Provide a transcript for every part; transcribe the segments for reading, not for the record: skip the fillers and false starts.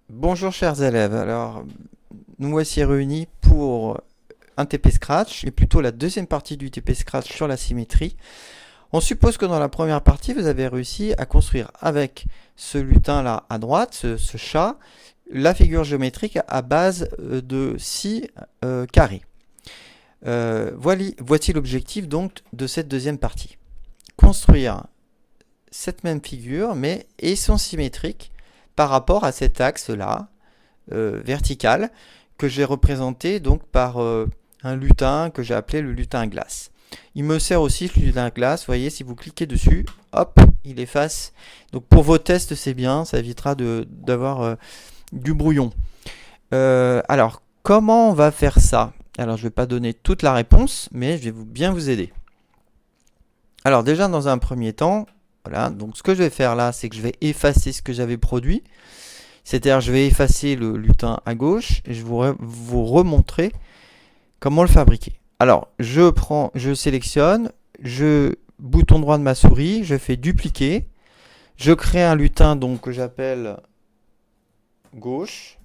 Bonjour chers élèves, alors nous voici réunis pour un TP Scratch et plutôt la deuxième partie du TP Scratch sur la symétrie. On suppose que dans la première partie vous avez réussi à construire avec ce lutin là à droite, ce chat, la figure géométrique à base de 6 carrés. Voici l'objectif donc de cette deuxième partie. Construire cette même figure mais et son symétrique par rapport à cet axe là vertical que j'ai représenté donc par un lutin que j'ai appelé le lutin à glace. Il me sert aussi ce lutin à glace, vous voyez, si vous cliquez dessus, hop, il efface. Donc pour vos tests, c'est bien, ça évitera d'avoir du brouillon. Alors, comment on va faire ça? Alors, je ne vais pas donner toute la réponse, mais je vais bien vous aider. Alors déjà, dans un premier temps, voilà, donc ce que je vais faire là, c'est que je vais effacer ce que j'avais produit. C'est-à-dire, je vais effacer le lutin à gauche et je vais vous remontrer comment le fabriquer. Alors, je sélectionne, bouton droit de ma souris, je fais dupliquer, je crée un lutin donc que j'appelle gauche,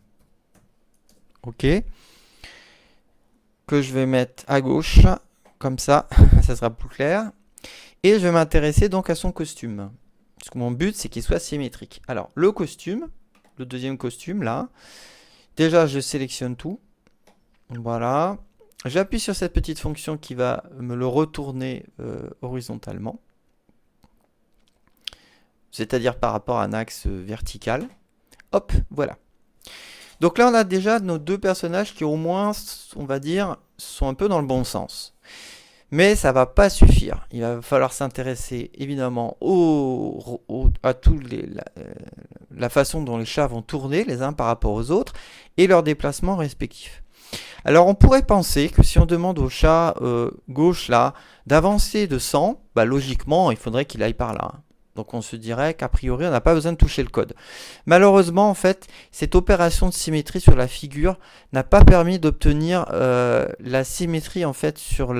ok, que je vais mettre à gauche, comme ça, ça sera plus clair, et je vais m'intéresser donc à son costume. Parce que mon but, c'est qu'il soit symétrique. Alors, le costume, le deuxième costume là. Déjà, je sélectionne tout. Voilà. J'appuie sur cette petite fonction qui va me le retourner horizontalement. C'est-à-dire par rapport à un axe vertical. Hop, voilà. Donc là, on a déjà nos deux personnages qui au moins, on va dire, sont un peu dans le bon sens. Mais ça va pas suffire. Il va falloir s'intéresser évidemment à la façon dont les chats vont tourner les uns par rapport aux autres et leurs déplacements respectifs. Alors on pourrait penser que si on demande au chat gauche là d'avancer de 100, bah logiquement il faudrait qu'il aille par là. Donc on se dirait qu'a priori on n'a pas besoin de toucher le code. Malheureusement en fait cette opération de symétrie sur la figure n'a pas permis d'obtenir la symétrie en fait sur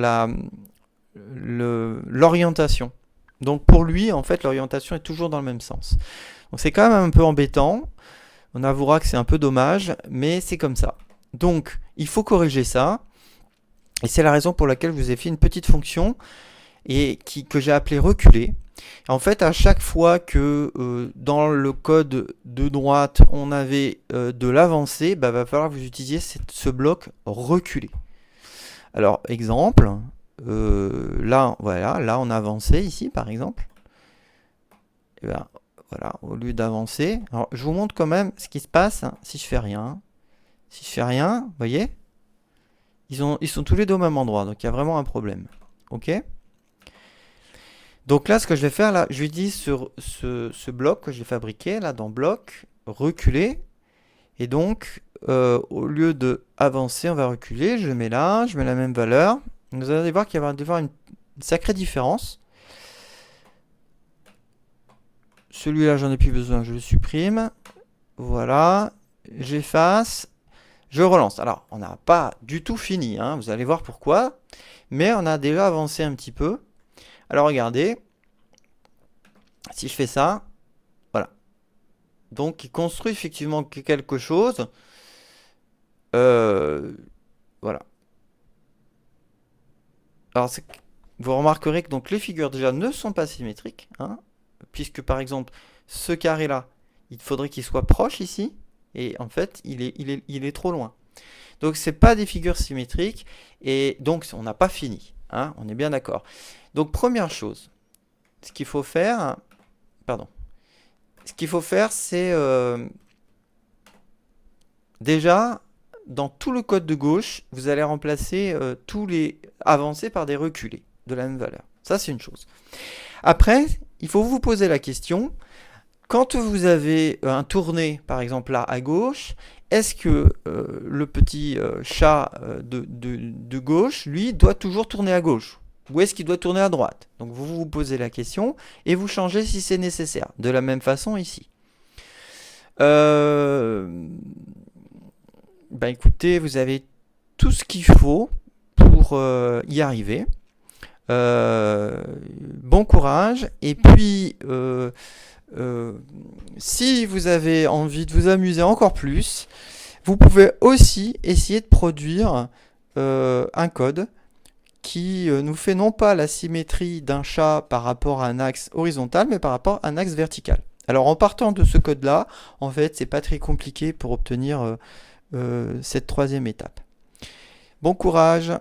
l'orientation. Donc pour lui en fait l'orientation est toujours dans le même sens. Donc c'est quand même un peu embêtant. On avouera que c'est un peu dommage, mais c'est comme ça. Donc il faut corriger ça. Et c'est la raison pour laquelle je vous ai fait une petite fonction que j'ai appelée reculer. En fait, à chaque fois que dans le code de droite, on avait de l'avancée, bah, va falloir que vous utilisiez ce bloc reculer. Alors, exemple, là, voilà, là on a avancé ici, par exemple. Et ben, voilà, au lieu d'avancer. Alors, je vous montre quand même ce qui se passe hein, si je fais rien. Si je fais rien, vous voyez, ils sont tous les deux au même endroit, donc il y a vraiment un problème. Ok? Donc là, ce que je vais faire, là, je lui dis sur ce bloc que j'ai fabriqué, là, dans bloc, reculer. Et donc, au lieu de avancer, on va reculer. Je le mets là, je mets la même valeur. Vous allez voir qu'il va y avoir une sacrée différence. Celui-là, j'en ai plus besoin, je le supprime. Voilà, j'efface. Je relance. Alors, on n'a pas du tout fini, hein, vous allez voir pourquoi. Mais on a déjà avancé un petit peu. Alors, regardez. Si je fais ça, voilà. Donc, il construit effectivement quelque chose. Voilà. Alors, vous remarquerez que donc, les figures déjà ne sont pas symétriques. Hein, puisque, par exemple, ce carré-là, il faudrait qu'il soit proche ici. Et en fait, il est trop loin. Donc c'est pas des figures symétriques et donc on n'a pas fini. Hein, on est bien d'accord. Donc première chose, ce qu'il faut faire, c'est déjà dans tout le code de gauche, vous allez remplacer tous les avancés par des reculés de la même valeur. Ça c'est une chose. Après, il faut vous poser la question. Quand vous avez un tourné, par exemple là à gauche, est-ce que le petit chat de gauche, lui, doit toujours tourner à gauche? Ou est-ce qu'il doit tourner à droite? Donc vous vous posez la question et vous changez si c'est nécessaire. De la même façon ici. Bah écoutez, vous avez tout ce qu'il faut pour y arriver. Bon courage. Et puis... Si vous avez envie de vous amuser encore plus, vous pouvez aussi essayer de produire un code qui nous fait non pas la symétrie d'un chat par rapport à un axe horizontal, mais par rapport à un axe vertical. Alors en partant de ce code-là, en fait, c'est pas très compliqué pour obtenir cette troisième étape. Bon courage!